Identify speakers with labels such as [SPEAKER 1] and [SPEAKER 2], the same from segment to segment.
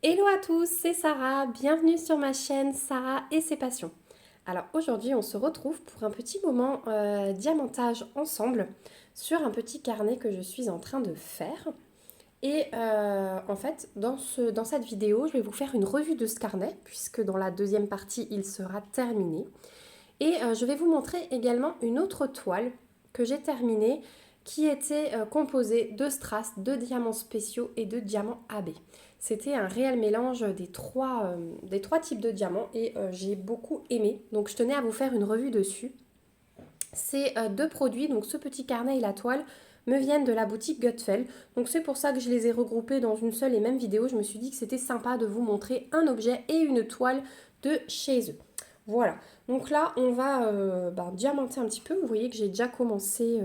[SPEAKER 1] Hello à tous, c'est Sarah, bienvenue sur ma chaîne Sarah et ses passions. Alors aujourd'hui on se retrouve pour un petit moment diamantage ensemble sur un petit carnet que je suis en train de faire. Et en fait dans cette vidéo je vais vous faire une revue de ce carnet puisque dans la deuxième partie il sera terminé. Et je vais vous montrer également une autre toile que j'ai terminée qui était composée de strass, de diamants spéciaux et de diamants AB. C'était un réel mélange des trois types de diamants et j'ai beaucoup aimé. Donc je tenais à vous faire une revue dessus. Ces deux produits, donc ce petit carnet et la toile, me viennent de la boutique Gutfeld. Donc c'est pour ça que je les ai regroupés dans une seule et même vidéo. Je me suis dit que c'était sympa de vous montrer un objet et une toile de chez eux. Voilà, donc là on va diamanter un petit peu. Vous voyez que j'ai déjà commencé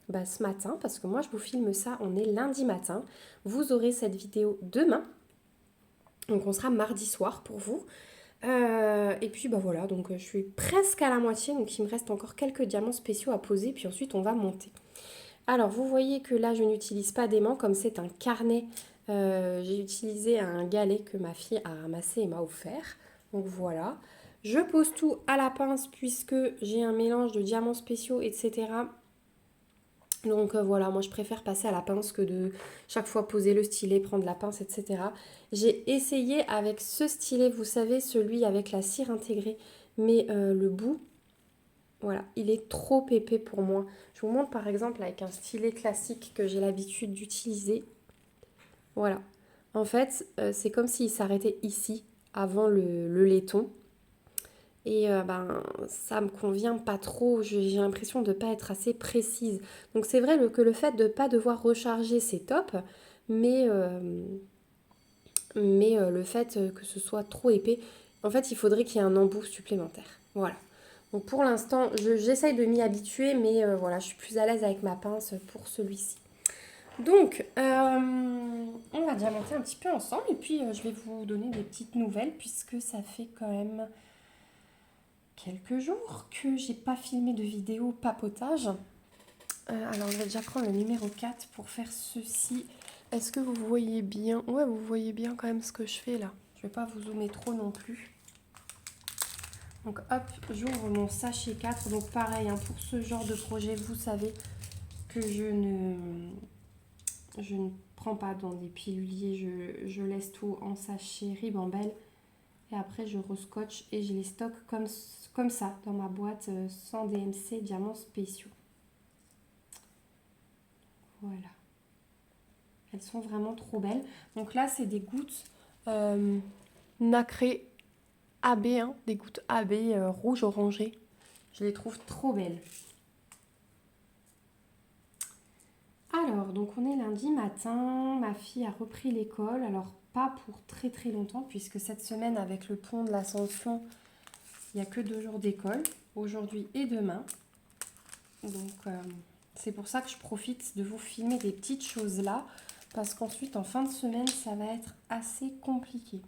[SPEAKER 1] ce matin parce que moi je vous filme ça, on est lundi matin. Vous aurez cette vidéo demain, donc on sera mardi soir pour vous. Et puis voilà, donc je suis presque à la moitié, donc il me reste encore quelques diamants spéciaux à poser, puis ensuite on va monter. Alors vous voyez que là je n'utilise pas d'aimant, comme c'est un carnet, j'ai utilisé un galet que ma fille a ramassé et m'a offert. Donc voilà. Je pose tout à la pince puisque j'ai un mélange de diamants spéciaux, etc. Donc voilà, moi je préfère passer à la pince que de chaque fois poser le stylet, prendre la pince, etc. J'ai essayé avec ce stylet, vous savez, celui avec la cire intégrée, mais le bout, voilà, il est trop épais pour moi. Je vous montre par exemple avec un stylet classique que j'ai l'habitude d'utiliser. Voilà. En fait, c'est comme s'il s'arrêtait ici, avant le laiton. Et ça me convient pas trop, j'ai l'impression de ne pas être assez précise. Donc c'est vrai que le fait de ne pas devoir recharger c'est top, mais, le fait que ce soit trop épais, en fait il faudrait qu'il y ait un embout supplémentaire. Voilà. Donc pour l'instant j'essaye de m'y habituer, mais voilà, je suis plus à l'aise avec ma pince pour celui-ci. Donc on va diamanter un petit peu ensemble et puis je vais vous donner des petites nouvelles puisque ça fait quand même quelques jours que j'ai pas filmé de vidéo papotage. Alors je vais déjà prendre le numéro 4 pour faire ceci. Est-ce que vous voyez bien? Ouais, vous voyez bien quand même ce que je fais là. Je vais pas vous zoomer trop non plus. Donc hop, j'ouvre mon sachet 4. Donc pareil, hein, pour ce genre de projet, vous savez que je ne prends pas dans des piluliers. Je laisse tout en sachet ribambelle. Et après, je rescotche et je les stocke comme ça dans ma boîte sans DMC diamants spéciaux. Voilà. Elles sont vraiment trop belles. Donc là, c'est des gouttes nacrées AB, hein, des gouttes AB rouge orangé. Je les trouve trop belles. Alors, donc on est lundi matin. Ma fille a repris l'école. Alors, pas pour très très longtemps, puisque cette semaine, avec le pont de l'Ascension, il n'y a que 2 jours d'école, aujourd'hui et demain. Donc, c'est pour ça que je profite de vous filmer des petites choses là, parce qu'ensuite, en fin de semaine, ça va être assez compliqué.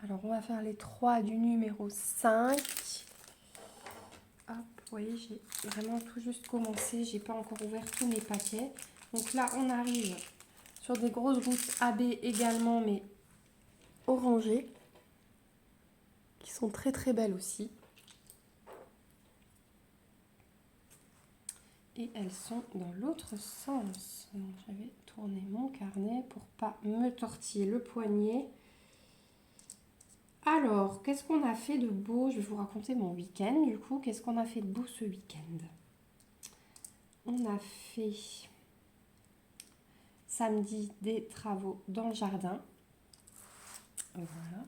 [SPEAKER 1] Alors, on va faire les 3 du numéro 5. Hop, vous voyez, j'ai vraiment tout juste commencé. J'ai pas encore ouvert tous mes paquets. Donc là, on arrive sur des grosses gouttes AB également, mais orangées, qui sont très très belles aussi. Et elles sont dans l'autre sens. Donc, je vais tourner mon carnet pour pas me tortiller le poignet. Alors, qu'est-ce qu'on a fait de beau? Je vais vous raconter mon week-end. Du coup, qu'est-ce qu'on a fait de beau ce week-end? On a fait samedi des travaux dans le jardin. Voilà.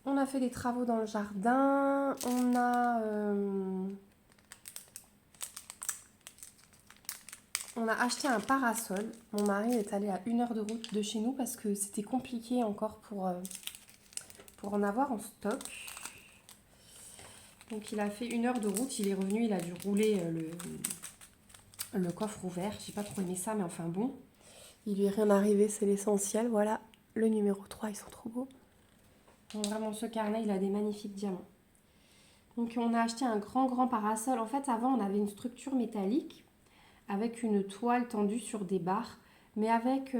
[SPEAKER 1] On a fait des travaux dans le jardin. On a acheté un parasol. Mon mari est allé à 1 heure de route de chez nous parce que c'était compliqué encore pour en avoir en stock. Donc il a fait 1 heure de route, il est revenu, il a dû rouler le coffre ouvert. J'ai pas trop aimé ça, mais enfin bon. Il lui est rien arrivé, c'est l'essentiel. Voilà, le numéro 3, ils sont trop beaux. Donc vraiment, ce carnet, il a des magnifiques diamants. Donc on a acheté un grand parasol. En fait, avant, on avait une structure métallique avec une toile tendue sur des barres, mais avec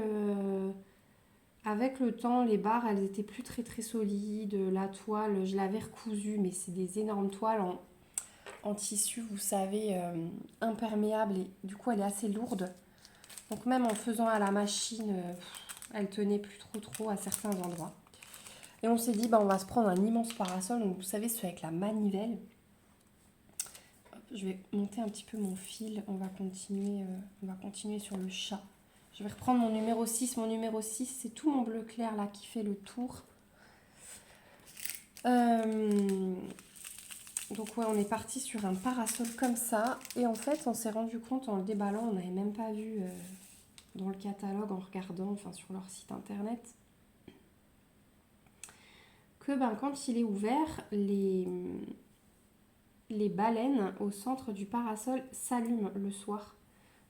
[SPEAKER 1] Avec le temps, les barres, elles étaient plus très très solides. La toile, je l'avais recousue, mais c'est des énormes toiles en tissu, vous savez, imperméable. Et du coup, elle est assez lourde. Donc même en faisant à la machine, elle tenait plus trop à certains endroits. Et on s'est dit, bah, on va se prendre un immense parasol. Donc vous savez, celui avec la manivelle. Hop, je vais monter un petit peu mon fil. On va continuer sur le chat. Je vais reprendre mon numéro 6. Mon numéro 6, c'est tout mon bleu clair là qui fait le tour. Donc ouais, on est parti sur un parasol comme ça. Et en fait, on s'est rendu compte en le déballant, on n'avait même pas vu dans le catalogue, en regardant, enfin sur leur site internet, que ben, quand il est ouvert, les baleines au centre du parasol s'allument le soir.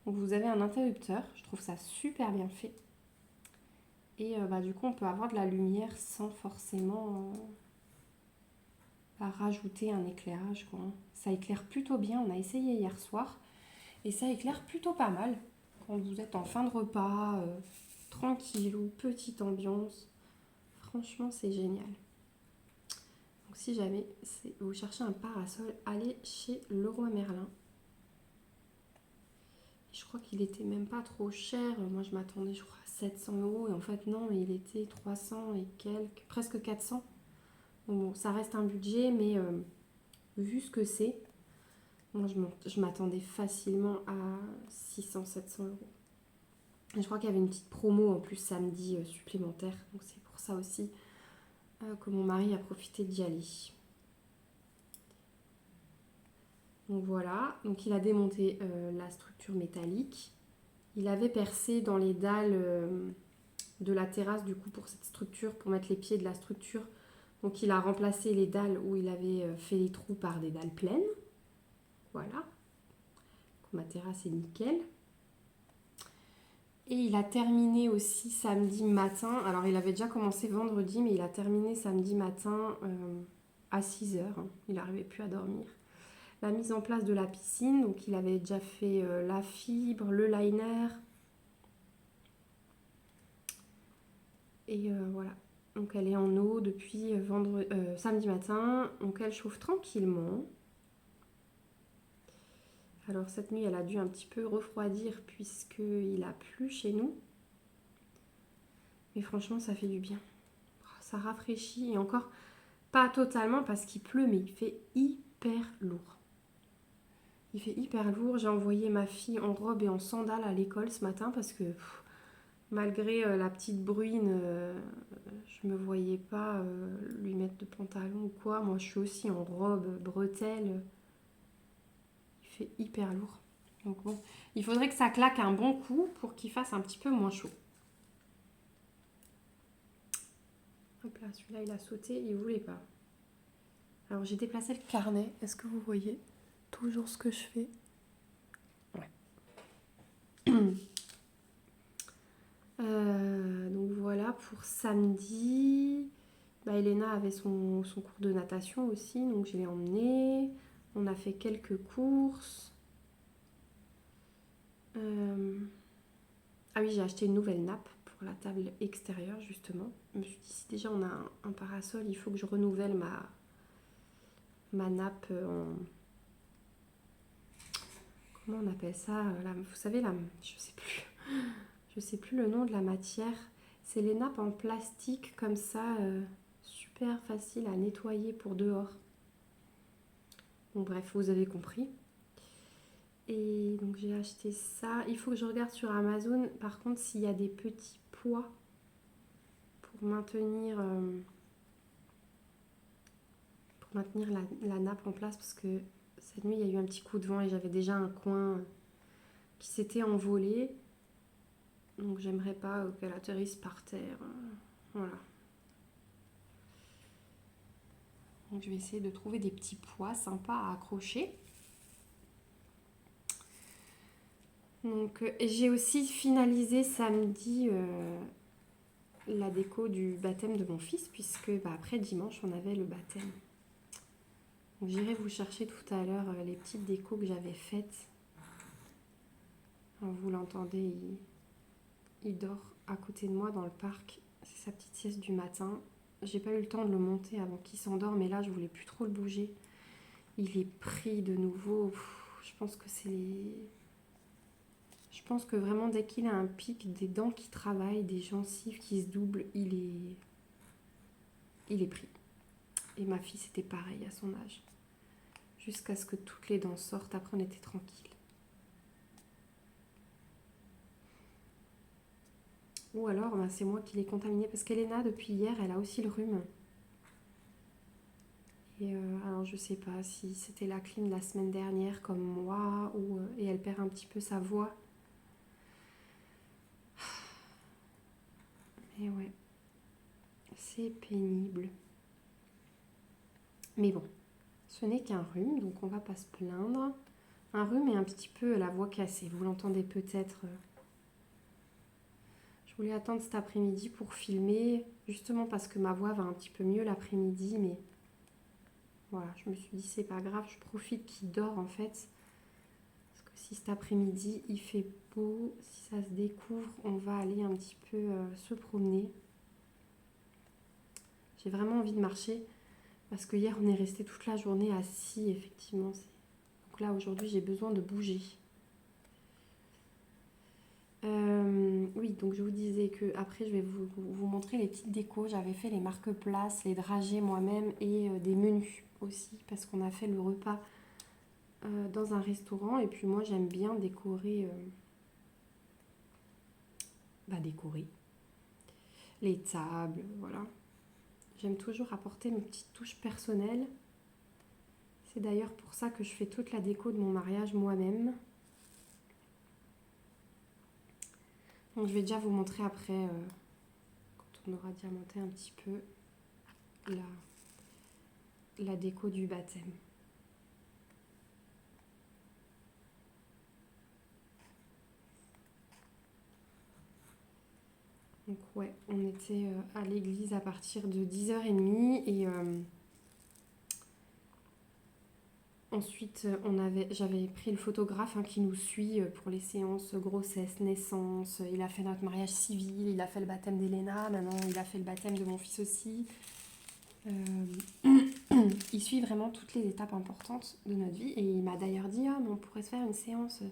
[SPEAKER 1] Donc vous avez un interrupteur, je trouve ça super bien fait. Et bah, du coup, on peut avoir de la lumière sans forcément rajouter un éclairage, quoi. Ça éclaire plutôt bien, on a essayé hier soir. Et ça éclaire plutôt pas mal. Quand vous êtes en fin de repas, tranquille ou petite ambiance. Franchement, c'est génial. Donc si jamais vous cherchez un parasol, allez chez Leroy Merlin. Je crois qu'il était même pas trop cher. Moi, je m'attendais, je crois, à 700 euros. Et en fait, non, il était 300 et quelques, presque 400. Donc bon, ça reste un budget, mais vu ce que c'est, moi, je m'attendais facilement à 600-700 euros. Et je crois qu'il y avait une petite promo en plus samedi supplémentaire. Donc c'est pour ça aussi que mon mari a profité d'y aller. Donc voilà, donc il a démonté la structure métallique. Il avait percé dans les dalles de la terrasse du coup pour cette structure, pour mettre les pieds de la structure. Donc il a remplacé les dalles où il avait fait les trous par des dalles pleines. Voilà. Donc ma terrasse est nickel. Et il a terminé aussi samedi matin. Alors il avait déjà commencé vendredi, mais il a terminé samedi matin à 6 heures. Il n'arrivait plus à dormir. La mise en place de la piscine, donc il avait déjà fait la fibre, le liner. Et voilà. Donc elle est en eau depuis samedi matin. Donc elle chauffe tranquillement. Alors cette nuit, elle a dû un petit peu refroidir puisqu'il a plu chez nous. Mais franchement, ça fait du bien. Ça rafraîchit et encore pas totalement parce qu'il pleut, mais il fait hyper lourd. Il fait hyper lourd. J'ai envoyé ma fille en robe et en sandales à l'école ce matin parce que malgré la petite bruine, je me voyais pas lui mettre de pantalon ou quoi. Moi, je suis aussi en robe, bretelles. Il fait hyper lourd. Donc bon, il faudrait que ça claque un bon coup pour qu'il fasse un petit peu moins chaud. Hop là, celui-là, il a sauté, il voulait pas. Alors, j'ai déplacé le carnet. Est-ce que vous voyez toujours ce que je fais? Ouais. Donc voilà pour samedi. Bah, Elena avait son cours de natation aussi, donc je l'ai emmenée. On a fait quelques courses. Ah oui, j'ai acheté une nouvelle nappe pour la table extérieure justement. Je me suis dit, si déjà on a un parasol, il faut que je renouvelle ma nappe en... Comment on appelle ça vous savez, je sais plus le nom de la matière. C'est les nappes en plastique comme ça, super facile à nettoyer pour dehors. Bon bref, vous avez compris. Et donc j'ai acheté ça. Il faut que je regarde sur Amazon par contre s'il y a des petits poids pour maintenir la nappe en place parce que cette nuit il y a eu un petit coup de vent et j'avais déjà un coin qui s'était envolé. Donc j'aimerais pas qu'elle atterrisse par terre. Voilà. Donc je vais essayer de trouver des petits poids sympas à accrocher. Donc j'ai aussi finalisé samedi la déco du baptême de mon fils puisque après dimanche on avait le baptême. Donc j'irai vous chercher tout à l'heure les petites décos que j'avais faites. Alors, vous l'entendez, il dort à côté de moi dans le parc. c'est sa petite sieste du matin. J'ai pas eu le temps de le monter avant qu'il s'endorme, mais là je voulais plus trop le bouger. Il est pris de nouveau. Je pense que c'est les... Je pense que vraiment dès qu'il a un pic, des dents qui travaillent, des gencives qui se doublent, il est pris. Et ma fille c'était pareil à son âge. Jusqu'à ce que toutes les dents sortent, après on était tranquille. Ou alors c'est moi qui l'ai contaminé parce qu'Elena depuis hier elle a aussi le rhume. Et alors je sais pas si c'était la clim de la semaine dernière comme moi et elle perd un petit peu sa voix. Et ouais, c'est pénible. Mais bon, ce n'est qu'un rhume, donc on va pas se plaindre. Un rhume et un petit peu la voix cassée, vous l'entendez peut-être. Je voulais attendre cet après-midi pour filmer, justement parce que ma voix va un petit peu mieux l'après-midi, mais voilà, je me suis dit c'est pas grave, je profite qu'il dort en fait. Parce que si cet après-midi il fait beau, si ça se découvre, on va aller un petit peu se promener. J'ai vraiment envie de marcher parce que hier on est resté toute la journée assis, effectivement. Donc là aujourd'hui j'ai besoin de bouger. Oui, donc je vous disais que après je vais vous montrer les petites décos. J'avais fait les marque-places, les dragées moi-même et des menus aussi parce qu'on a fait le repas dans un restaurant et puis moi j'aime bien décorer, décorer les tables, voilà. J'aime toujours apporter mes petites touches personnelles. C'est d'ailleurs pour ça que je fais toute la déco de mon mariage moi-même. Donc je vais déjà vous montrer après, quand on aura diamanté un petit peu, la déco du baptême. Donc ouais, on était à l'église à partir de 10h30 et ensuite j'avais pris le photographe qui nous suit pour les séances grossesse, naissance. Il a fait notre mariage civil, il a fait le baptême d'Elena, maintenant il a fait le baptême de mon fils aussi. Il suit vraiment toutes les étapes importantes de notre vie et il m'a d'ailleurs dit mais on pourrait se faire une séance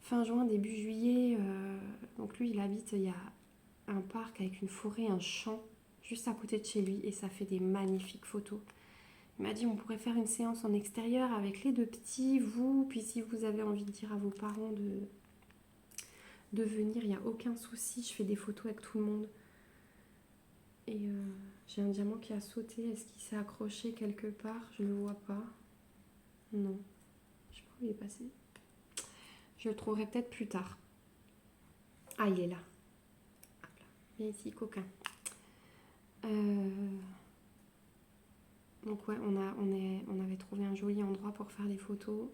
[SPEAKER 1] fin juin, début juillet. Donc lui il habite, il y a un parc avec une forêt, un champ juste à côté de chez lui et ça fait des magnifiques photos. Il m'a dit on pourrait faire une séance en extérieur avec les deux petits, vous, puis si vous avez envie de dire à vos parents de venir, il n'y a aucun souci, je fais des photos avec tout le monde. Et j'ai un diamant qui a sauté, est-ce qu'il s'est accroché quelque part? Je ne le vois pas. Non, je sais pas où il est passé. Je le trouverai peut-être plus tard. Ah, il est là. Hop là. Viens ici, coquin. Donc ouais, on avait trouvé un joli endroit pour faire les photos.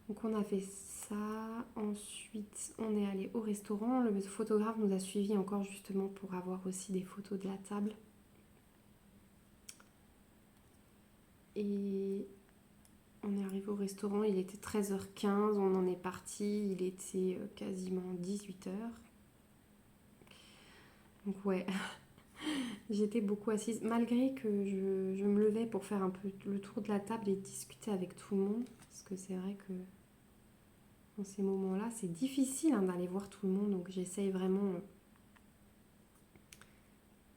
[SPEAKER 1] Donc on a fait ça. Ensuite, on est allé au restaurant. Le photographe nous a suivis encore justement pour avoir aussi des photos de la table. Et on est arrivé au restaurant, il était 13h15, on en est parti, il était quasiment 18h. Donc ouais, j'étais beaucoup assise, malgré que je me levais pour faire un peu le tour de la table et discuter avec tout le monde. Parce que c'est vrai que dans ces moments-là, c'est difficile d'aller voir tout le monde. Donc j'essaye vraiment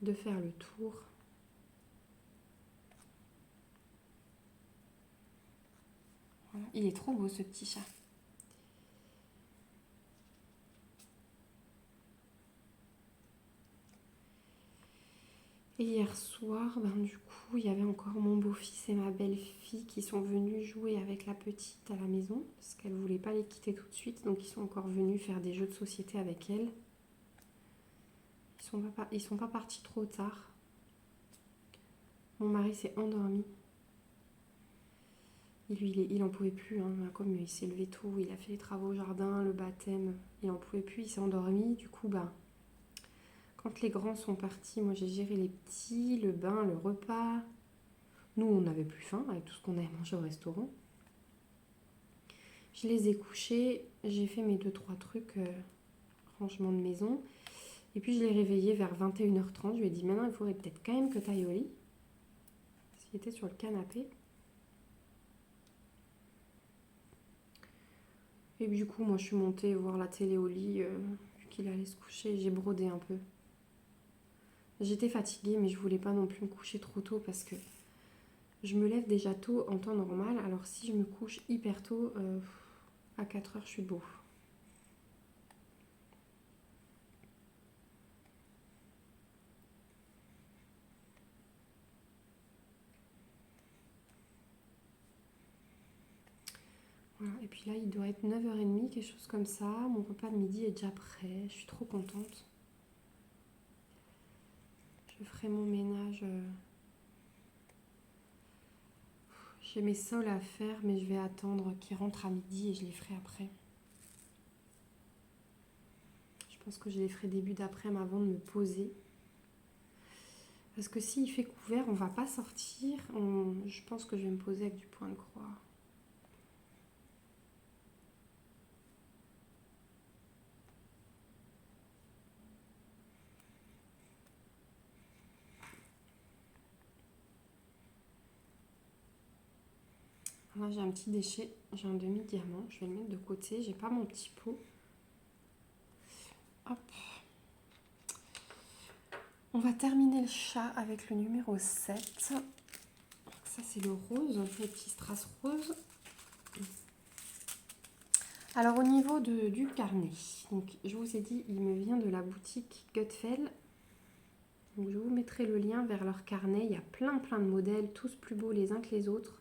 [SPEAKER 1] de faire le tour. Voilà. Il est trop beau ce petit chat. Et hier soir, du coup, il y avait encore mon beau-fils et ma belle-fille qui sont venus jouer avec la petite à la maison parce qu'elle voulait pas les quitter tout de suite, donc ils sont encore venus faire des jeux de société avec elle. Ils sont pas partis trop tard. Mon mari s'est endormi. Et lui, il en pouvait plus, comme il s'est levé tôt, il a fait les travaux au jardin, le baptême, il en pouvait plus, il s'est endormi. Du coup, quand les grands sont partis, moi j'ai géré les petits, le bain, le repas. Nous, on n'avait plus faim avec tout ce qu'on avait mangé au restaurant. Je les ai couchés, j'ai fait mes 2-3 trucs, rangement de maison. Et puis je l'ai réveillé vers 21h30. Je lui ai dit maintenant il faudrait peut-être quand même que tu ailles au lit. Parce qu'il était sur le canapé. Et du coup moi je suis montée voir la télé au lit vu qu'il allait se coucher. J'ai brodé un peu. J'étais fatiguée mais je voulais pas non plus me coucher trop tôt parce que je me lève déjà tôt en temps normal. Alors si je me couche hyper tôt, à 4h je suis debout. Voilà. Et puis là il doit être 9h30, quelque chose comme ça. Mon repas de midi est déjà prêt. Je suis trop contente. Je ferai mon ménage. J'ai mes sols à faire, mais je vais attendre qu'ils rentrent à midi et je les ferai après. Je pense que je les ferai début d'après-midi avant de me poser. Parce que s'il fait couvert, on va pas sortir. Je pense que je vais me poser avec du point de croix. Là, j'ai un petit déchet. J'ai un demi-diamant. Je vais le mettre de côté. J'ai pas mon petit pot. Hop. On va terminer le chat avec le numéro 7. Ça, c'est le rose, les petits strass roses. Alors, au niveau du carnet, donc, je vous ai dit, il me vient de la boutique Gutfeld. Donc, je vous mettrai le lien vers leur carnet. Il y a plein de modèles, tous plus beaux les uns que les autres.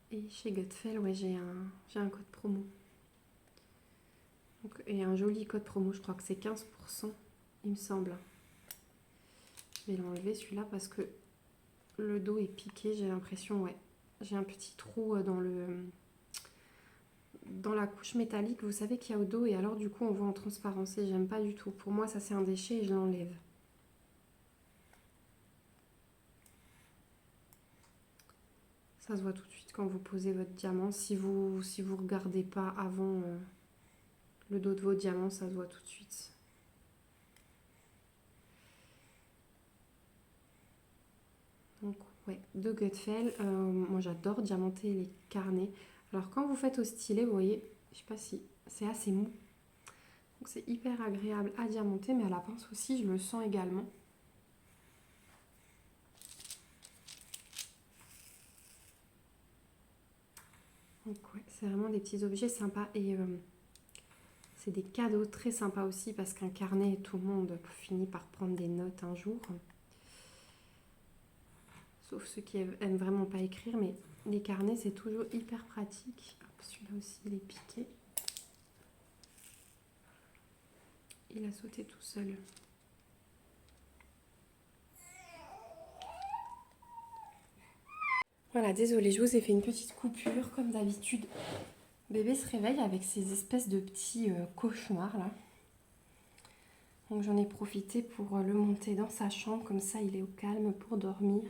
[SPEAKER 1] Et chez Gutfeld, ouais, j'ai un code promo. Donc, et un joli code promo, je crois que c'est 15%, il me semble. Je vais l'enlever celui-là parce que le dos est piqué, j'ai l'impression, ouais. J'ai un petit trou dans la couche métallique, vous savez qu'il y a au dos, et alors du coup on voit en transparence et j'aime pas du tout. Pour moi ça c'est un déchet et je l'enlève. Ça se voit tout de suite quand vous posez votre diamant. Si vous regardez pas avant le dos de vos diamants, ça se voit tout de suite. Donc ouais, de Gutfeld. Moi j'adore diamanter les carnets. Alors quand vous faites au stylet, vous voyez, je sais pas si c'est assez mou. Donc c'est hyper agréable à diamanter, mais à la pince aussi, je le sens également. Donc ouais, c'est vraiment des petits objets sympas et c'est des cadeaux très sympas aussi parce qu'un carnet, tout le monde finit par prendre des notes un jour. Sauf ceux qui aiment vraiment pas écrire, mais les carnets c'est toujours hyper pratique. Celui-là aussi il est piqué. Il a sauté tout seul. Voilà, désolée, je vous ai fait une petite coupure comme d'habitude. Bébé se réveille avec ces espèces de petits cauchemars là. Donc j'en ai profité pour le monter dans sa chambre, comme ça il est au calme pour dormir.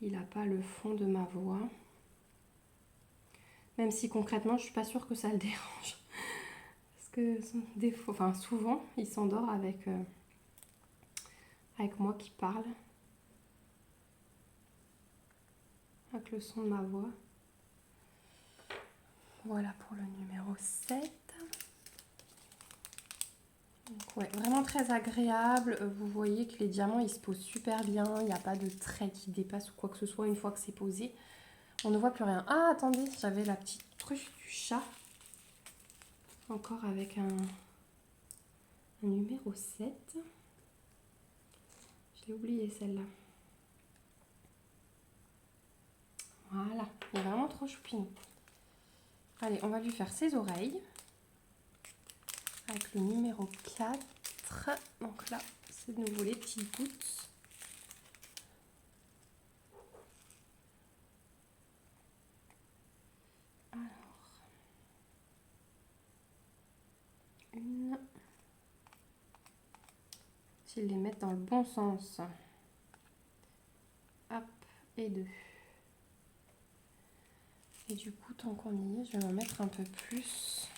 [SPEAKER 1] Il n'a pas le fond de ma voix. Même si concrètement je suis pas sûre que ça le dérange. Parce que des fois, enfin souvent il s'endort avec moi qui parle. Avec le son de ma voix. Voilà pour le numéro 7. Donc ouais, vraiment très agréable. Vous voyez que les diamants ils se posent super bien. Il n'y a pas de traits qui dépassent ou quoi que ce soit une fois que c'est posé. On ne voit plus rien. Ah attendez, j'avais la petite truffe du chat. Encore avec un numéro 7. Je l'ai oublié celle-là. Voilà, il est vraiment trop choupinou. Allez, on va lui faire ses oreilles. Avec le numéro 4. Donc là, c'est de nouveau les petites gouttes. Alors. 1. Ils les mettent dans le bon sens. Hop, et 2. Et du coup, tant qu'on y est, je vais en mettre un peu plus.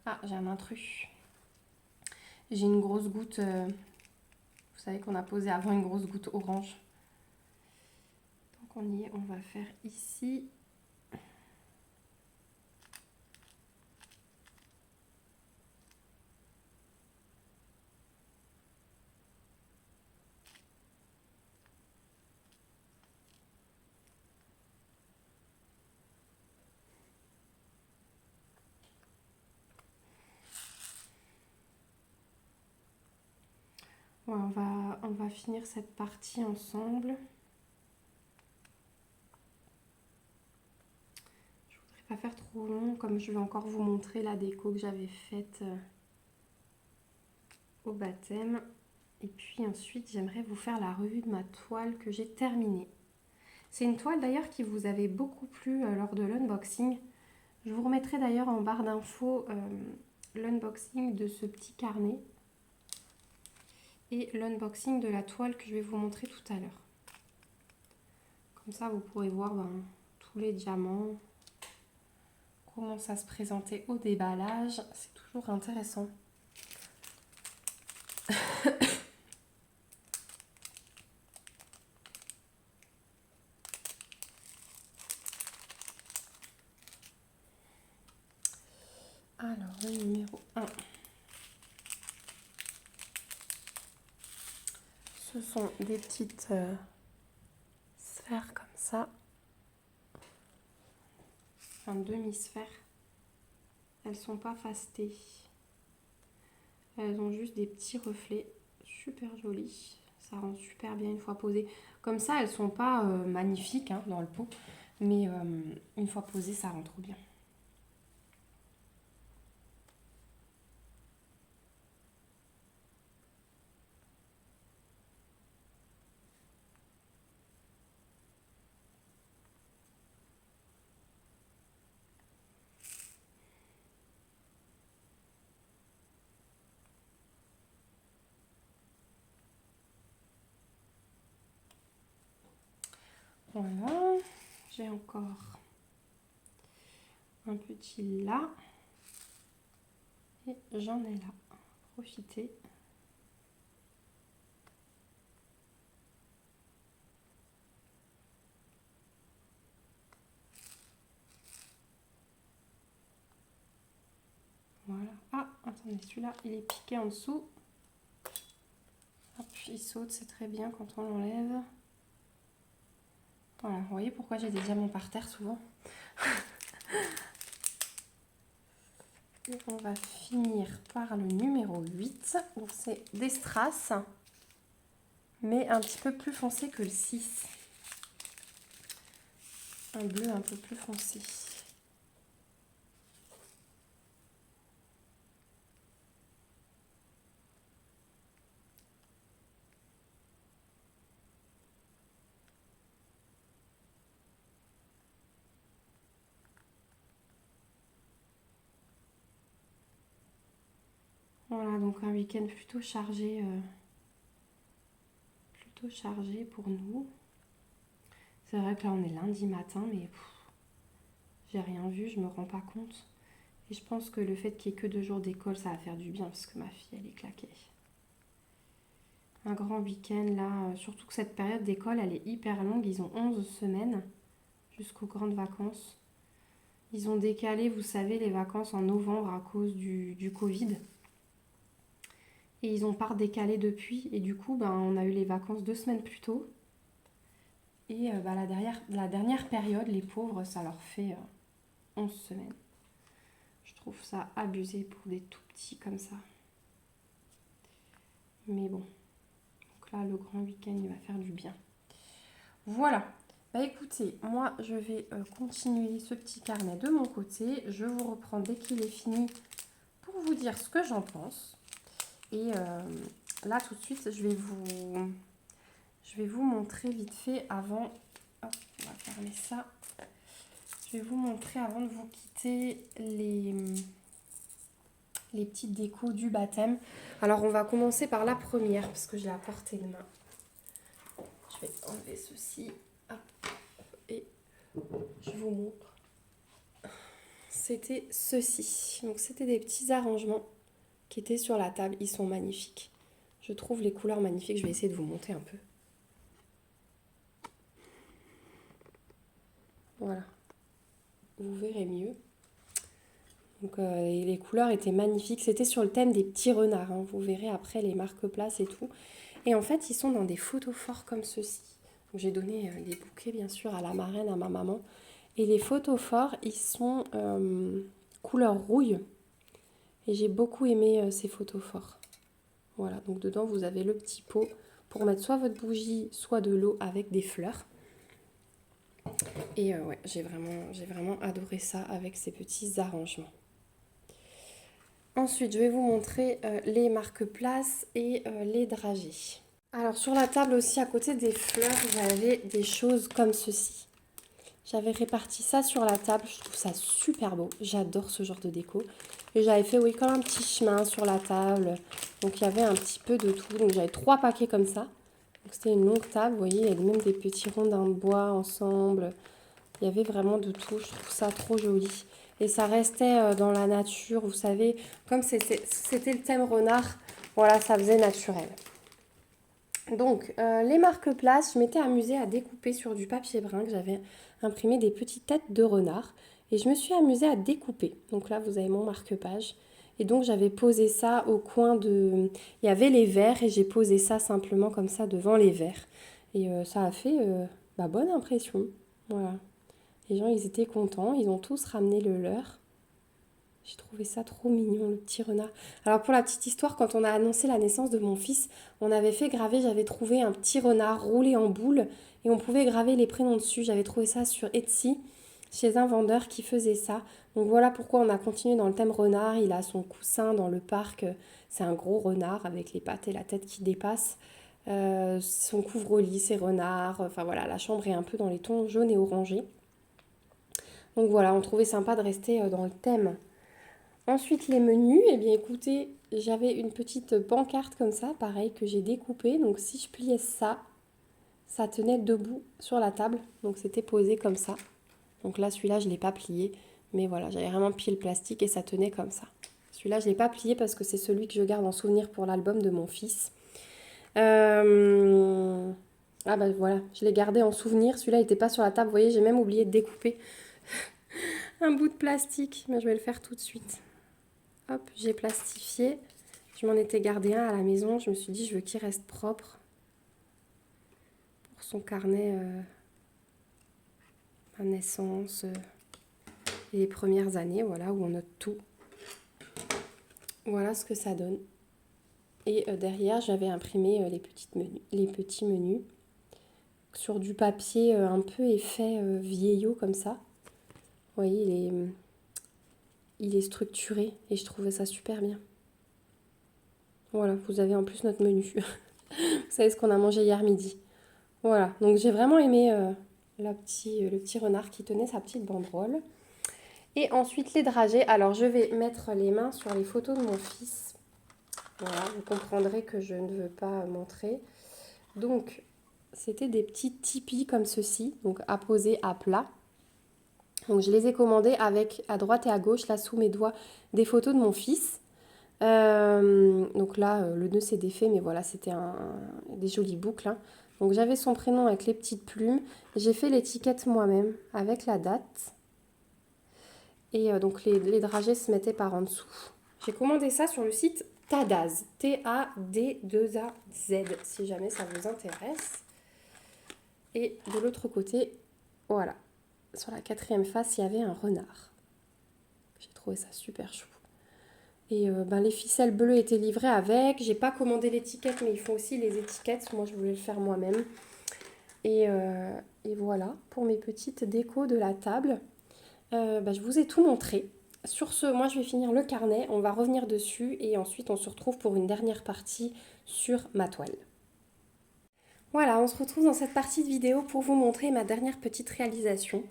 [SPEAKER 1] Ah, j'ai un intrus. J'ai une grosse goutte, vous savez qu'on a posé avant une grosse goutte orange. Tant qu'on y est, on va faire ici. Ouais, on va finir cette partie ensemble. Je voudrais pas faire trop long, comme je vais encore vous montrer la déco que j'avais faite au baptême. Et puis ensuite, j'aimerais vous faire la revue de ma toile que j'ai terminée. C'est une toile d'ailleurs qui vous avait beaucoup plu lors de l'unboxing. Je vous remettrai d'ailleurs en barre d'infos l'unboxing de ce petit carnet et l'unboxing de la toile que je vais vous montrer tout à l'heure. Comme ça, vous pourrez voir tous les diamants, comment ça se présentait au déballage. C'est toujours intéressant. Alors, le numéro 1. Ce sont des petites sphères comme ça. Enfin, demi-sphères. Elles sont pas fastées. Elles ont juste des petits reflets super jolis. Ça rend super bien une fois posées. Comme ça, elles sont pas magnifiques hein, dans le pot. Mais une fois posées, ça rend trop bien. Voilà. J'ai encore un petit là. Et j'en ai là. Profitez. Voilà. Ah, attendez, celui-là, il est piqué en dessous. Hop, il saute, c'est très bien quand on l'enlève. Voilà, vous voyez pourquoi j'ai des diamants par terre souvent. Et on va finir par le numéro 8. Donc c'est des strass, mais un petit peu plus foncé que le 6. Un bleu un peu plus foncé. Voilà, donc un week-end plutôt chargé pour nous. C'est vrai que là on est lundi matin, mais j'ai rien vu, je me rends pas compte. Et je pense que le fait qu'il n'y ait que 2 jours d'école, ça va faire du bien parce que ma fille elle est claquée. Un grand week-end là, surtout que cette période d'école elle est hyper longue, ils ont 11 semaines jusqu'aux grandes vacances. Ils ont décalé, vous savez, les vacances en novembre à cause du Covid. Et ils ont pas redécalé depuis. Et du coup, on a eu les vacances 2 semaines plus tôt. Et la dernière période, les pauvres, ça leur fait 11 semaines. Je trouve ça abusé pour des tout petits comme ça. Mais bon. Donc là, le grand week-end, il va faire du bien. Voilà. Bah écoutez, moi, je vais continuer ce petit carnet de mon côté. Je vous reprends dès qu'il est fini pour vous dire ce que j'en pense. Et là, tout de suite, je vais vous montrer vite fait avant. Hop, on va fermer ça. Je vais vous montrer avant de vous quitter les petites décos du baptême. Alors on va commencer par la première parce que je l'ai à portée de main. Je vais enlever ceci. Hop. Et je vous montre. C'était ceci. Donc c'était des petits arrangements qui étaient sur la table. Ils sont magnifiques. Je trouve les couleurs magnifiques. Je vais essayer de vous montrer un peu. Voilà. Vous verrez mieux. Donc les couleurs étaient magnifiques. C'était sur le thème des petits renards. Hein. Vous verrez après les marque-places et tout. Et en fait, ils sont dans des photos forts comme ceci. J'ai donné les bouquets, bien sûr, à la marraine, à ma maman. Et les photos forts, ils sont couleur rouille. Et j'ai beaucoup aimé ces photos forts. Voilà, donc dedans, vous avez le petit pot pour mettre soit votre bougie, soit de l'eau avec des fleurs. Et ouais, j'ai vraiment adoré ça avec ces petits arrangements. Ensuite, je vais vous montrer les marque-places et les dragées. Alors, sur la table aussi, à côté des fleurs, j'avais des choses comme ceci. J'avais réparti ça sur la table, je trouve ça super beau. J'adore ce genre de déco. Et j'avais fait, oui, comme un petit chemin sur la table. Donc, il y avait un petit peu de tout. Donc, j'avais 3 paquets comme ça. Donc, c'était une longue table, vous voyez, il y avait même des petits rondins de bois ensemble. Il y avait vraiment de tout, je trouve ça trop joli. Et ça restait dans la nature, vous savez, comme c'était le thème renard, voilà, ça faisait naturel. Donc, les marque-places, je m'étais amusée à découper sur du papier brun, que j'avais imprimé des petites têtes de renard. Et je me suis amusée à découper. Donc là, vous avez mon marque-page. Et donc, j'avais posé ça au coin de... Il y avait les verres et j'ai posé ça simplement comme ça devant les verres. Et ça a fait bonne impression. Voilà. Les gens, ils étaient contents. Ils ont tous ramené le leur. J'ai trouvé ça trop mignon, le petit renard. Alors pour la petite histoire, quand on a annoncé la naissance de mon fils, on avait fait graver, j'avais trouvé un petit renard roulé en boule et on pouvait graver les prénoms dessus. J'avais trouvé ça sur Etsy, chez un vendeur qui faisait ça. Donc voilà pourquoi on a continué dans le thème renard. Il a son coussin dans le parc. C'est un gros renard avec les pattes et la tête qui dépassent. Son couvre-lit, c'est renard. Enfin voilà, la chambre est un peu dans les tons jaunes et orangés. Donc voilà, on trouvait sympa de rester dans le thème. Ensuite, les menus, eh bien écoutez, j'avais une petite pancarte comme ça, pareil, que j'ai découpée. Donc si je pliais ça, ça tenait debout sur la table. Donc c'était posé comme ça. Donc là, celui-là, je ne l'ai pas plié. Mais voilà, j'avais vraiment plié le plastique et ça tenait comme ça. Celui-là, je ne l'ai pas plié parce que c'est celui que je garde en souvenir pour l'album de mon fils. Ah bah voilà, je l'ai gardé en souvenir. Celui-là n'était pas sur la table. Vous voyez, j'ai même oublié de découper un bout de plastique. Mais je vais le faire tout de suite. Hop, j'ai plastifié. Je m'en étais gardé un à la maison. Je me suis dit, je veux qu'il reste propre pour son carnet à naissance et les premières années, voilà, où on note tout. Voilà ce que ça donne. Et derrière, j'avais imprimé les petits menus sur du papier un peu effet vieillot comme ça. Vous voyez, il est structuré et je trouvais ça super bien. Voilà, vous avez en plus notre menu. Vous savez ce qu'on a mangé hier midi. Voilà, donc j'ai vraiment aimé le petit renard qui tenait sa petite banderole. Et ensuite les dragées. Alors je vais mettre les mains sur les photos de mon fils. Voilà, vous comprendrez que je ne veux pas montrer. Donc c'était des petits tipis comme ceci, donc à poser à plat. Donc je les ai commandés avec à droite et à gauche, là sous mes doigts, des photos de mon fils. Donc là, le nœud s'est défait, mais voilà, c'était des jolies boucles. Hein. Donc j'avais son prénom avec les petites plumes. J'ai fait l'étiquette moi-même avec la date. Et donc les dragées se mettaient par en dessous. J'ai commandé ça sur le site Tadaz. T-A-D-2-A-Z, si jamais ça vous intéresse. Et de l'autre côté, voilà, sur la 4e face, il y avait un renard. J'ai trouvé ça super chou. Et les ficelles bleues étaient livrées avec. J'ai pas commandé l'étiquette, mais ils font aussi les étiquettes. Moi, je voulais le faire moi-même. Et voilà, pour mes petites décos de la table. Je vous ai tout montré. Sur ce, moi, je vais finir le carnet. On va revenir dessus. Et ensuite, on se retrouve pour une dernière partie sur ma toile. Voilà, on se retrouve dans cette partie de vidéo pour vous montrer ma dernière petite réalisation.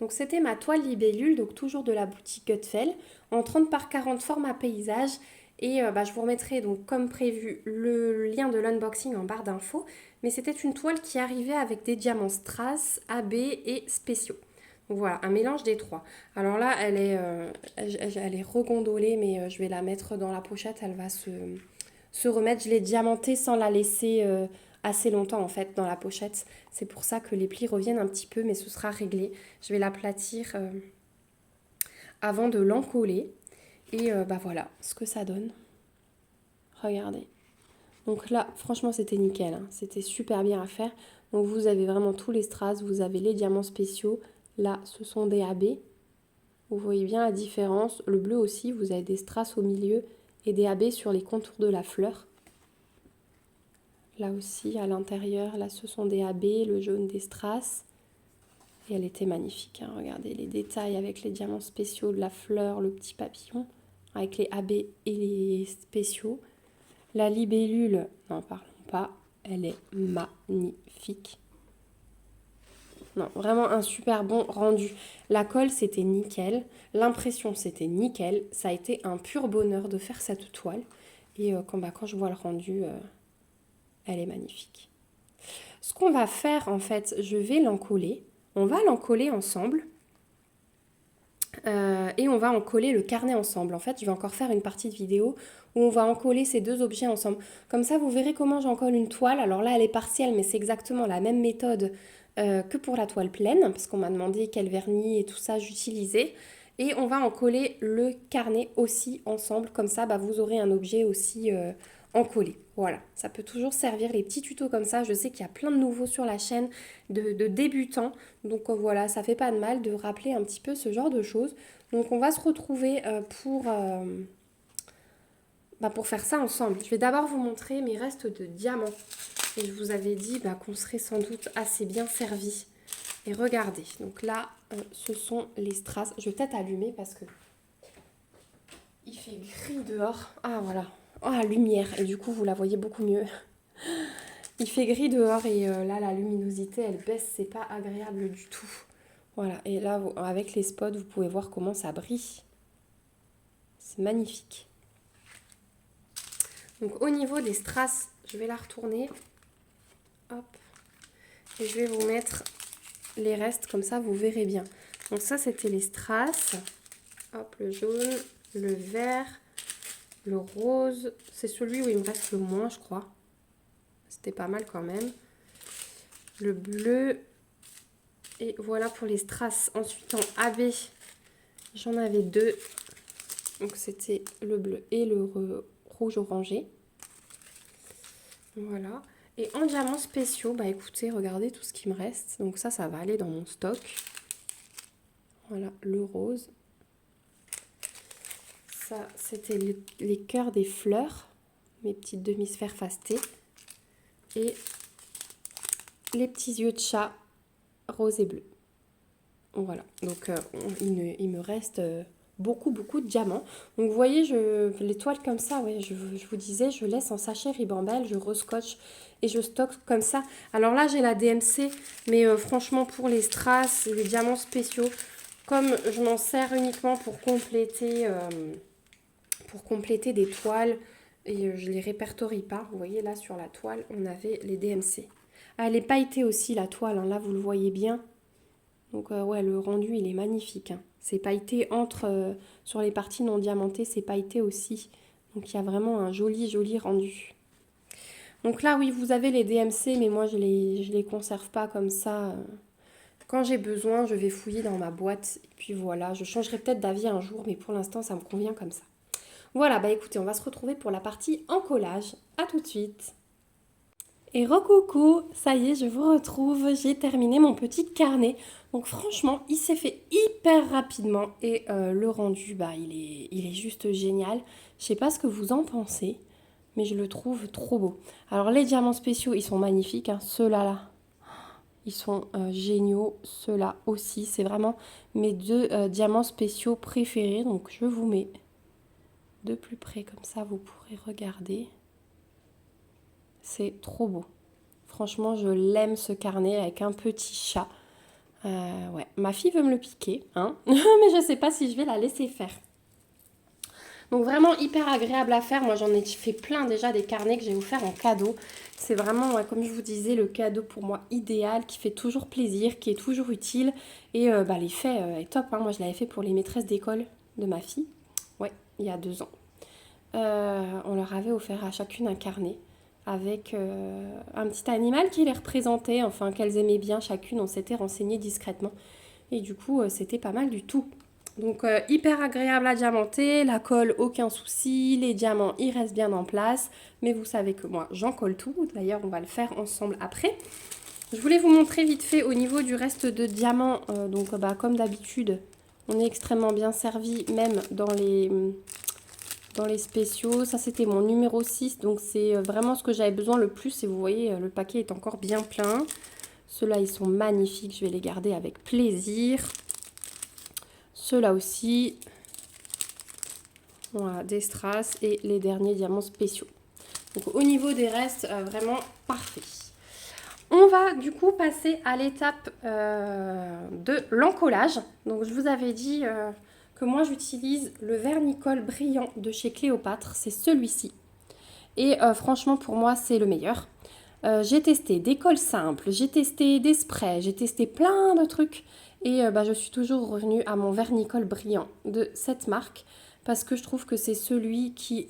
[SPEAKER 1] Donc c'était ma toile libellule, donc toujours de la boutique Gutfeld, en 30 par 40 format paysage. Et je vous remettrai donc comme prévu le lien de l'unboxing en barre d'infos. Mais c'était une toile qui arrivait avec des diamants strass, AB et spéciaux. Donc voilà, un mélange des trois. Alors là, elle est regondolée, mais je vais la mettre dans la pochette. Elle va se remettre. Je l'ai diamantée sans la laisser assez longtemps en fait dans la pochette. C'est pour ça que les plis reviennent un petit peu, mais ce sera réglé. Je vais l'aplatir avant de l'encoller. Et voilà ce que ça donne. Regardez. Donc là, franchement, c'était nickel. Hein. C'était super bien à faire. Donc vous avez vraiment tous les strass. Vous avez les diamants spéciaux. Là, ce sont des AB. Vous voyez bien la différence. Le bleu aussi, vous avez des strass au milieu et des AB sur les contours de la fleur. Là aussi, à l'intérieur, là, ce sont des AB, le jaune des strass. Et elle était magnifique. Hein. Regardez les détails avec les diamants spéciaux de la fleur, le petit papillon, avec les AB et les spéciaux. La libellule, n'en parlons pas, elle est magnifique. Non, vraiment un super bon rendu. La colle, c'était nickel. L'impression, c'était nickel. Ça a été un pur bonheur de faire cette toile. Et quand je vois le rendu, elle est magnifique. Ce qu'on va faire, en fait, je vais l'encoller. On va l'encoller ensemble. Et on va encoller le carnet ensemble. En fait, je vais encore faire une partie de vidéo où on va encoller ces deux objets ensemble. Comme ça, vous verrez comment j'encolle une toile. Alors là, elle est partielle, mais c'est exactement la même méthode que pour la toile pleine, parce qu'on m'a demandé quel vernis et tout ça j'utilisais. Et on va encoller le carnet aussi ensemble. Comme ça, vous aurez un objet aussi encollé. Voilà, ça peut toujours servir les petits tutos comme ça. Je sais qu'il y a plein de nouveaux sur la chaîne de débutants. Donc voilà, ça fait pas de mal de rappeler un petit peu ce genre de choses. Donc on va se retrouver pour faire ça ensemble. Je vais d'abord vous montrer mes restes de diamants. Et je vous avais dit qu'on serait sans doute assez bien servi. Et regardez, donc là, ce sont les strass. Je vais peut-être allumer parce que il fait gris dehors. Ah voilà, la lumière. Et du coup, vous la voyez beaucoup mieux. Il fait gris dehors et là, la luminosité, elle baisse. C'est pas agréable du tout. Voilà, et là, avec les spots, vous pouvez voir comment ça brille. C'est magnifique. Donc, au niveau des strass, je vais la retourner. Hop. Et je vais vous mettre les restes, comme ça, vous verrez bien. Donc, ça, c'était les strass. Hop, le jaune, le vert, le rose. C'est celui où il me reste le moins, je crois. C'était pas mal quand même. Le bleu. Et voilà pour les strass. Ensuite, en AB, j'en avais deux. Donc, c'était le bleu et le rouge orangé. Voilà. Et en diamants spéciaux, écoutez, regardez tout ce qui me reste. Donc ça va aller dans mon stock. Voilà, le rose. Ça, c'était les cœurs des fleurs. Mes petites demi-sphères fastées. Et les petits yeux de chat rose et bleu. Voilà. Donc, il me reste beaucoup de diamants. Donc, vous voyez, les toiles comme ça, ouais, je vous disais, je laisse en sachet Ribambelle, je rescotche et je stocke comme ça. Alors là, j'ai la DMC, mais franchement, pour les strass, les diamants spéciaux, comme je m'en sers uniquement pour compléter des toiles et je les répertorie pas. Vous voyez, là, sur la toile, on avait les DMC. Ah, elle est pailletée aussi, la toile, hein, là, vous le voyez bien. Donc ouais, le rendu, il est magnifique. Hein. C'est pailleté sur les parties non diamantées, c'est pailleté aussi. Donc il y a vraiment un joli rendu. Donc là, oui, vous avez les DMC, mais moi, je les conserve pas comme ça. Quand j'ai besoin, je vais fouiller dans ma boîte. Et puis voilà, je changerai peut-être d'avis un jour, mais pour l'instant, ça me convient comme ça. Voilà, écoutez, on va se retrouver pour la partie encollage. À tout de suite. Et recoucou, ça y est, je vous retrouve, j'ai terminé mon petit carnet. Donc franchement, il s'est fait hyper rapidement et le rendu, il est juste génial. Je sais pas ce que vous en pensez, mais je le trouve trop beau. Alors les diamants spéciaux, ils sont magnifiques, hein. Ceux-là, là, ils sont géniaux. Ceux-là aussi, c'est vraiment mes deux diamants spéciaux préférés. Donc je vous mets de plus près, comme ça vous pourrez regarder. C'est trop beau. Franchement, je l'aime ce carnet avec un petit chat. Ouais, ma fille veut me le piquer, hein. Mais je sais pas si je vais la laisser faire. Donc vraiment hyper agréable à faire. Moi j'en ai fait plein déjà des carnets que j'ai offert en cadeau. C'est vraiment, ouais, comme je vous disais, le cadeau pour moi idéal, qui fait toujours plaisir, qui est toujours utile. Et l'effet est top, hein. Moi je l'avais fait pour les maîtresses d'école de ma fille. Ouais, il y a 2 ans. On leur avait offert à chacune un carnet avec un petit animal qui les représentait, enfin qu'elles aimaient bien chacune. On s'était renseigné discrètement. Et du coup, c'était pas mal du tout. Donc hyper agréable à diamanter, la colle aucun souci, les diamants ils restent bien en place, mais vous savez que moi j'en colle tout, d'ailleurs on va le faire ensemble après. Je voulais vous montrer vite fait au niveau du reste de diamants, donc comme d'habitude on est extrêmement bien servi même dans les spéciaux. Ça c'était mon numéro 6, donc c'est vraiment ce que j'avais besoin le plus et vous voyez le paquet est encore bien plein. Ceux-là ils sont magnifiques, je vais les garder avec plaisir. Ceux-là aussi, voilà, des strass et les derniers diamants spéciaux. Donc au niveau des restes, vraiment parfait. On va du coup passer à l'étape de l'encollage. Donc je vous avais dit que moi j'utilise le vernicole brillant de chez Cléopâtre, c'est celui-ci. Et franchement pour moi c'est le meilleur. J'ai testé des colles simples, j'ai testé des sprays, j'ai testé plein de trucs. Et je suis toujours revenue à mon vernicole brillant de cette marque parce que je trouve que c'est celui qui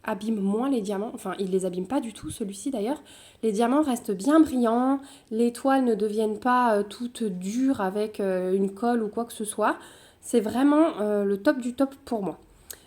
[SPEAKER 1] abîme moins les diamants. Enfin, il les abîme pas du tout, celui-ci d'ailleurs. Les diamants restent bien brillants, les toiles ne deviennent pas toutes dures avec une colle ou quoi que ce soit. C'est vraiment le top du top pour moi.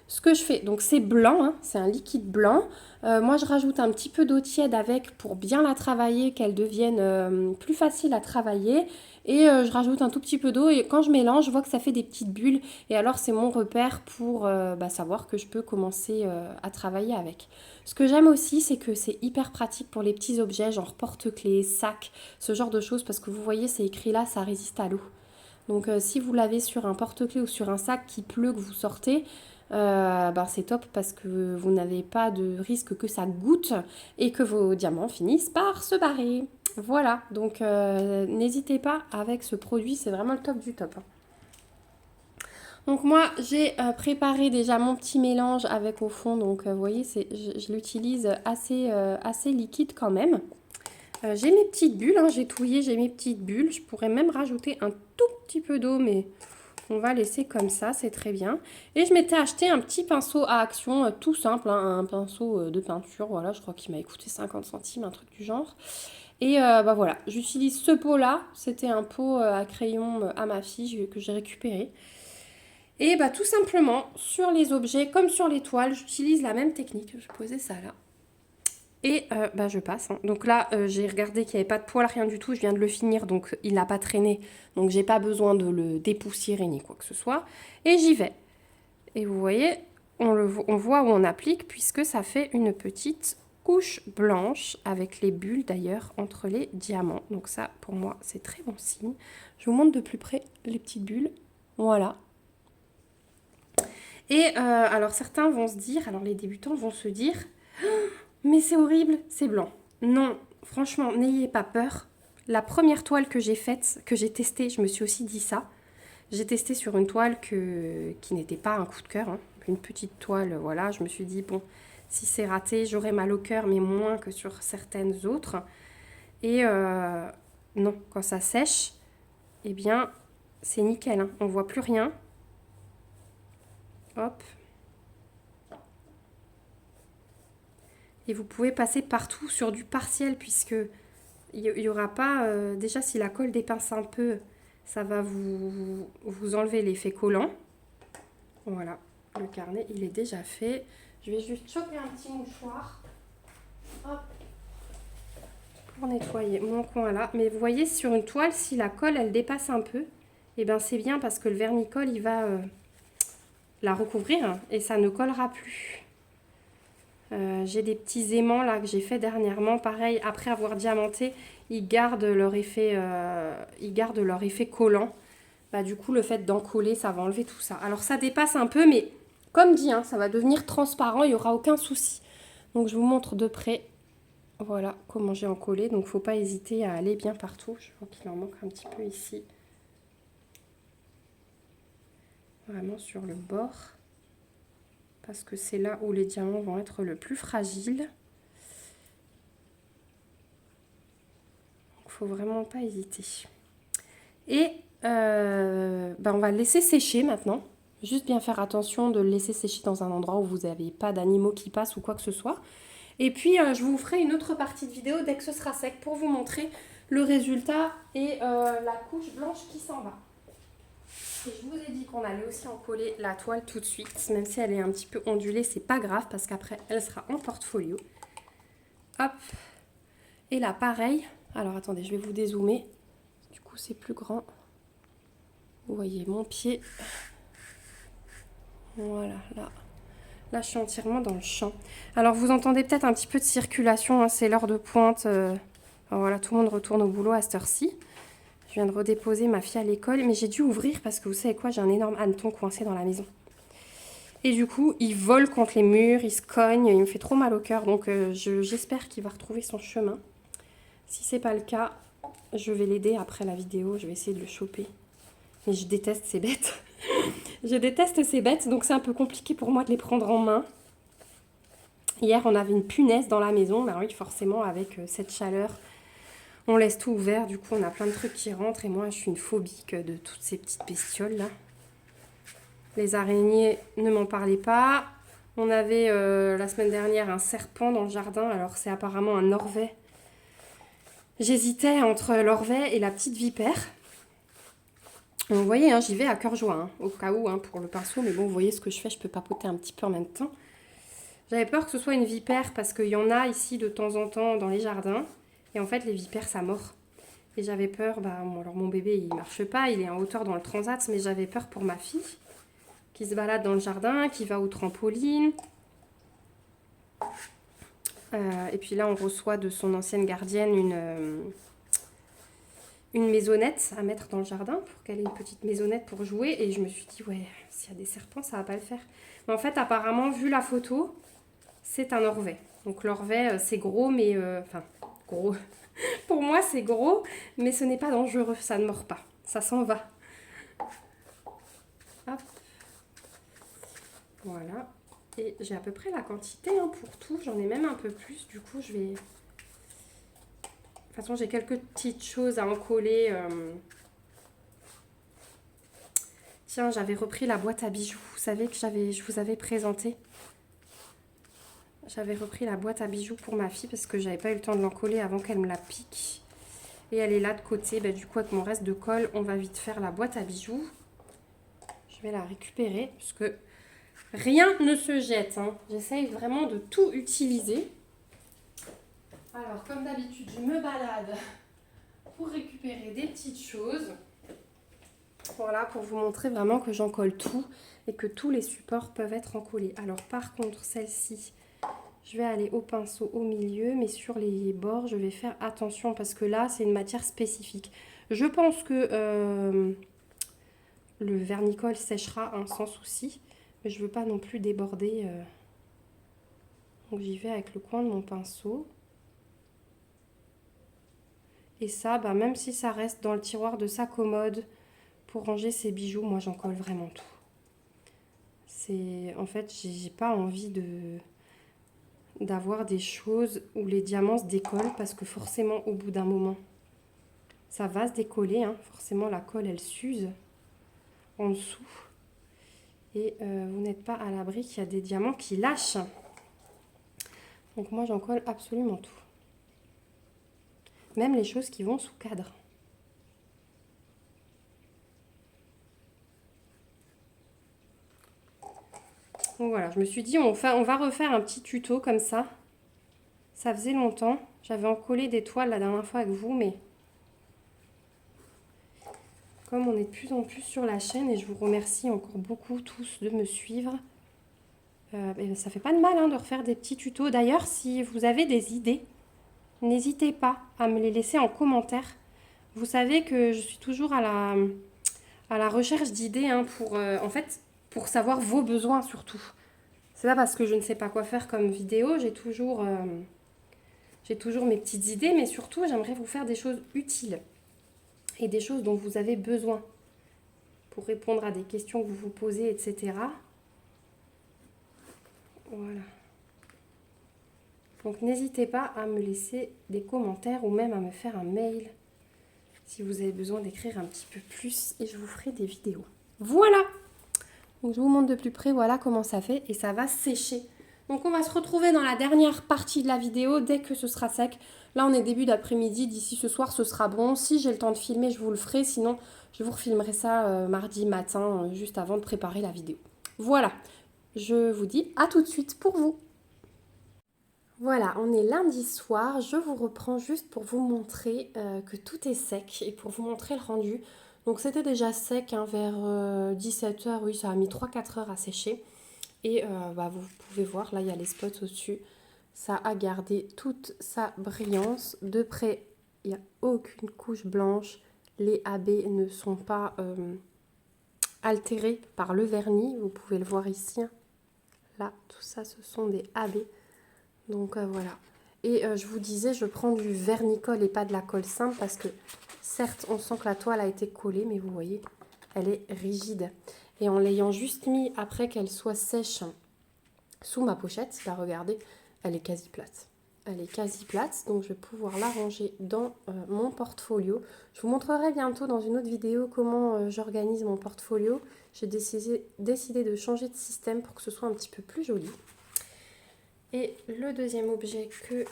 [SPEAKER 1] Ce que je fais, donc c'est blanc, hein, c'est un liquide blanc. Moi, je rajoute un petit peu d'eau tiède avec pour bien la travailler, qu'elle devienne plus facile à travailler. Et je rajoute un tout petit peu d'eau et quand je mélange, je vois que ça fait des petites bulles. Et alors, c'est mon repère pour savoir que je peux commencer à travailler avec. Ce que j'aime aussi, c'est que c'est hyper pratique pour les petits objets, genre porte-clés, sacs, ce genre de choses. Parce que vous voyez, c'est écrit là, ça résiste à l'eau. Donc si vous l'avez sur un porte-clés ou sur un sac qui pleut, que vous sortez, c'est top parce que vous n'avez pas de risque que ça goûte et que vos diamants finissent par se barrer. Voilà, donc n'hésitez pas avec ce produit, c'est vraiment le top du top. Donc moi j'ai préparé déjà mon petit mélange avec au fond, donc vous voyez je l'utilise assez liquide quand même. J'ai mes petites bulles, hein, j'ai touillé, j'ai mes petites bulles. Je pourrais même rajouter un tout petit peu d'eau, mais on va laisser comme ça, c'est très bien. Et je m'étais acheté un petit pinceau à action, tout simple, hein, un pinceau de peinture. Voilà, je crois qu'il m'a coûté 50 centimes, un truc du genre. Et voilà, j'utilise ce pot-là. C'était un pot à crayon à ma fille que j'ai récupéré. Et tout simplement, sur les objets comme sur les toiles, j'utilise la même technique. Je vais poser ça là. Et je passe, hein. Donc là, j'ai regardé qu'il n'y avait pas de poils, rien du tout. Je viens de le finir, donc il n'a pas traîné. Donc j'ai pas besoin de le dépoussiérer ni quoi que ce soit. Et j'y vais. Et vous voyez, on voit où on applique puisque ça fait une petite couche blanche avec les bulles d'ailleurs entre les diamants. Donc ça, pour moi, c'est très bon signe. Je vous montre de plus près les petites bulles. Voilà. Et alors certains vont se dire, alors les débutants vont se dire... Mais c'est horrible, c'est blanc. Non, franchement, n'ayez pas peur. La première toile que j'ai faite, que j'ai testée, je me suis aussi dit ça. J'ai testé sur une toile qui n'était pas un coup de cœur, hein. Une petite toile, voilà. Je me suis dit, bon, si c'est raté, j'aurai mal au cœur, mais moins que sur certaines autres. Et non, quand ça sèche, eh bien, c'est nickel, hein. On voit plus rien. Hop. Et vous pouvez passer partout sur du partiel puisque il n'y aura pas... déjà, si la colle dépince un peu, ça va vous enlever l'effet collant. Voilà, le carnet, il est déjà fait. Je vais juste choper un petit mouchoir. Hop. Pour nettoyer mon coin là. Mais vous voyez, sur une toile, si la colle, elle dépasse un peu, et ben c'est bien parce que le vernicole, il va la recouvrir et ça ne collera plus. J'ai des petits aimants là que j'ai fait dernièrement. Pareil, après avoir diamanté, ils gardent leur effet collant. Du coup, le fait d'en coller, ça va enlever tout ça. Alors, ça dépasse un peu, mais comme dit, hein, ça va devenir transparent. Il n'y aura aucun souci. Donc, je vous montre de près. Voilà comment j'ai encollé. Donc faut pas hésiter à aller bien partout. Je vois qu'il en manque un petit peu ici. Vraiment sur le bord. Parce que c'est là où les diamants vont être le plus fragiles. Donc faut vraiment pas hésiter. Et on va le laisser sécher maintenant. Juste bien faire attention de le laisser sécher dans un endroit où vous n'avez pas d'animaux qui passent ou quoi que ce soit. Et puis je vous ferai une autre partie de vidéo dès que ce sera sec pour vous montrer le résultat et la couche blanche qui s'en va. Et je vous ai dit qu'on allait aussi encoller la toile tout de suite, même si elle est un petit peu ondulée, c'est pas grave parce qu'après elle sera en portfolio. Hop. Et là pareil, alors attendez, je vais vous dézoomer, du coup c'est plus grand. Vous voyez mon pied. Voilà, là. Là, je suis entièrement dans le champ. Alors, vous entendez peut-être un petit peu de circulation, hein, c'est l'heure de pointe. Voilà, tout le monde retourne au boulot à cette heure-ci. Je viens de redéposer ma fille à l'école, mais j'ai dû ouvrir parce que vous savez quoi, j'ai un énorme hanneton coincé dans la maison. Et du coup, il vole contre les murs, il se cogne, il me fait trop mal au cœur. Donc, j'espère qu'il va retrouver son chemin. Si c'est pas le cas, je vais l'aider après la vidéo. Je vais essayer de le choper. Mais je déteste ces bêtes. Je déteste ces bêtes, donc c'est un peu compliqué pour moi de les prendre en main. Hier, on avait une punaise dans la maison. Ben oui, forcément, avec cette chaleur, on laisse tout ouvert. Du coup, on a plein de trucs qui rentrent. Et moi, je suis une phobique de toutes ces petites bestioles-là. Les araignées, ne m'en parlez pas. On avait la semaine dernière un serpent dans le jardin. Alors, c'est apparemment un orvet. J'hésitais entre l'orvet et la petite vipère. Vous voyez, hein, j'y vais à cœur joie, hein, au cas où, hein, pour le pinceau. Mais bon, vous voyez ce que je fais, je peux papoter un petit peu en même temps. J'avais peur que ce soit une vipère parce qu'il y en a ici de temps en temps dans les jardins. Et en fait, les vipères, ça mord. Et j'avais peur, bon, alors mon bébé, il marche pas, il est en hauteur dans le transat, mais j'avais peur pour ma fille qui se balade dans le jardin, qui va au trampoline. Et puis là, on reçoit de son ancienne gardienne une maisonnette à mettre dans le jardin pour qu'elle ait une petite maisonnette pour jouer. Et je me suis dit, ouais, s'il y a des serpents, ça va pas le faire. Mais en fait, apparemment, vu la photo, c'est un orvet. Donc l'orvet, c'est gros, mais... Enfin, gros. Pour moi, c'est gros, mais ce n'est pas dangereux. Ça ne mord pas. Ça s'en va. Hop. Voilà. Et j'ai à peu près la quantité hein, pour tout. J'en ai même un peu plus. Du coup, je vais... De toute façon, j'ai quelques petites choses à encoller. Tiens, j'avais repris la boîte à bijoux. Vous savez que je vous avais présenté. J'avais repris la boîte à bijoux pour ma fille parce que j'avais pas eu le temps de l'encoller avant qu'elle me la pique. Et elle est là de côté. Du coup, avec mon reste de colle, on va vite faire la boîte à bijoux. Je vais la récupérer parce que rien ne se jette. Hein. J'essaye vraiment de tout utiliser. Alors, comme d'habitude, je me balade pour récupérer des petites choses. Voilà, pour vous montrer vraiment que j'en colle tout et que tous les supports peuvent être encollés. Alors, par contre, celle-ci, je vais aller au pinceau au milieu, mais sur les bords, je vais faire attention parce que là, c'est une matière spécifique. Je pense que le vernicole séchera hein, sans souci, mais je ne veux pas non plus déborder. Donc, j'y vais avec le coin de mon pinceau. Et ça, même si ça reste dans le tiroir de sa commode pour ranger ses bijoux, moi, j'en colle vraiment tout. En fait, j'ai pas envie d'avoir des choses où les diamants se décollent parce que forcément au bout d'un moment ça va se décoller hein. Forcément la colle elle s'use en dessous et vous n'êtes pas à l'abri qu'il y a des diamants qui lâchent, donc moi j'en colle absolument tout, même les choses qui vont sous cadre. Donc voilà, je me suis dit on va refaire un petit tuto comme ça. Ça faisait longtemps. J'avais encollé des toiles la dernière fois avec vous, mais comme on est de plus en plus sur la chaîne, et je vous remercie encore beaucoup tous de me suivre, ça fait pas de mal hein, de refaire des petits tutos. D'ailleurs, si vous avez des idées, n'hésitez pas à me les laisser en commentaire. Vous savez que je suis toujours à la recherche d'idées hein, en fait, pour savoir vos besoins surtout. C'est pas parce que je ne sais pas quoi faire comme vidéo, j'ai toujours J'ai toujours mes petites idées, mais surtout, j'aimerais vous faire des choses utiles et des choses dont vous avez besoin pour répondre à des questions que vous vous posez, etc. Voilà. Donc n'hésitez pas à me laisser des commentaires ou même à me faire un mail si vous avez besoin d'écrire un petit peu plus et je vous ferai des vidéos. Voilà! Donc je vous montre de plus près, voilà comment ça fait et ça va sécher. Donc on va se retrouver dans la dernière partie de la vidéo dès que ce sera sec. Là on est début d'après-midi, d'ici ce soir ce sera bon. Si j'ai le temps de filmer, je vous le ferai, sinon je vous refilmerai ça mardi matin, juste avant de préparer la vidéo. Voilà, je vous dis à tout de suite pour vous. Voilà, on est lundi soir, je vous reprends juste pour vous montrer que tout est sec et pour vous montrer le rendu. Donc c'était déjà sec hein, vers 17h, oui ça a mis 3-4 heures à sécher. Et vous pouvez voir, là il y a les spots au-dessus, ça a gardé toute sa brillance. De près, il n'y a aucune couche blanche, les AB ne sont pas altérés par le vernis, vous pouvez le voir ici. Là, tout ça ce sont des AB. Donc voilà. Et je vous disais, je prends du vernis-colle et pas de la colle simple parce que certes, on sent que la toile a été collée, mais vous voyez, elle est rigide. Et en l'ayant juste mis après qu'elle soit sèche sous ma pochette, là regardez, elle est quasi plate. Elle est quasi plate, donc je vais pouvoir la ranger dans mon portfolio. Je vous montrerai bientôt dans une autre vidéo comment j'organise mon portfolio. J'ai décidé de changer de système pour que ce soit un petit peu plus joli. Et le deuxième objet que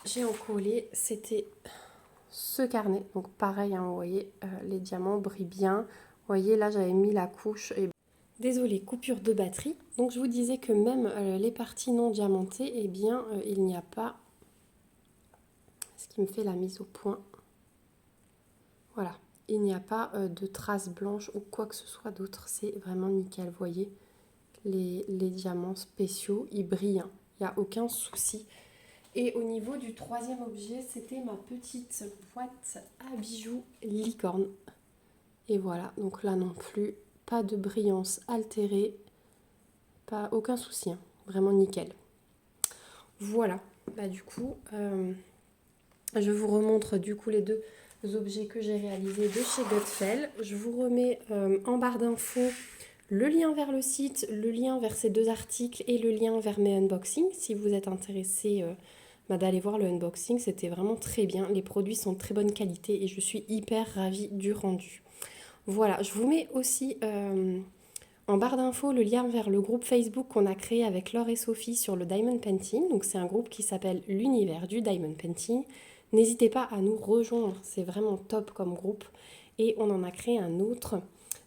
[SPEAKER 1] j'ai encollé, c'était ce carnet. Donc pareil, hein, vous voyez, les diamants brillent bien. Vous voyez, là j'avais mis la couche. Et... Désolée, coupure de batterie. Donc je vous disais que même les parties non diamantées, eh bien, il n'y a pas... Ce qui me fait la mise au point. Voilà, il n'y a pas de traces blanches ou quoi que ce soit d'autre. C'est vraiment nickel, vous voyez. Les diamants spéciaux, ils brillent. Hein. Il n'y a aucun souci. Et au niveau du troisième objet, c'était ma petite boîte à bijoux licorne. Et voilà, donc là non plus, pas de brillance altérée, pas aucun souci, hein, vraiment nickel. Voilà, bah du coup, je vous remontre du coup les deux objets que j'ai réalisés de chez Godfell. Je vous remets en barre d'infos le lien vers le site, le lien vers ces deux articles et le lien vers mes unboxings. Si vous êtes intéressé d'aller voir le unboxing, c'était vraiment très bien. Les produits sont de très bonne qualité et je suis hyper ravie du rendu. Voilà, je vous mets aussi en barre d'infos le lien vers le groupe Facebook qu'on a créé avec Laure et Sophie sur le Diamond Painting. Donc c'est un groupe qui s'appelle l'univers du Diamond Painting. N'hésitez pas à nous rejoindre, c'est vraiment top comme groupe. Et on en a créé un autre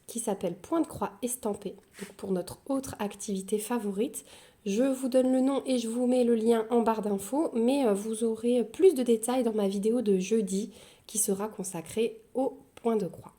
[SPEAKER 1] qui s'appelle Point de croix estampé, donc pour notre autre activité favorite. Je vous donne le nom et je vous mets le lien en barre d'infos, mais vous aurez plus de détails dans ma vidéo de jeudi qui sera consacrée au point de croix.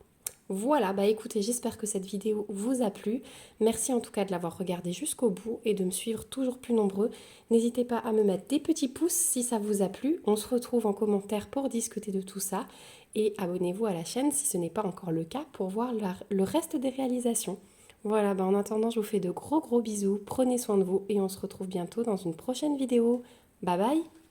[SPEAKER 1] Voilà, bah écoutez, j'espère que cette vidéo vous a plu. Merci en tout cas de l'avoir regardée jusqu'au bout et de me suivre toujours plus nombreux. N'hésitez pas à me mettre des petits pouces si ça vous a plu. On se retrouve en commentaire pour discuter de tout ça. Et abonnez-vous à la chaîne si ce n'est pas encore le cas pour voir le reste des réalisations. Voilà, bah en attendant, je vous fais de gros bisous. Prenez soin de vous et on se retrouve bientôt dans une prochaine vidéo. Bye bye!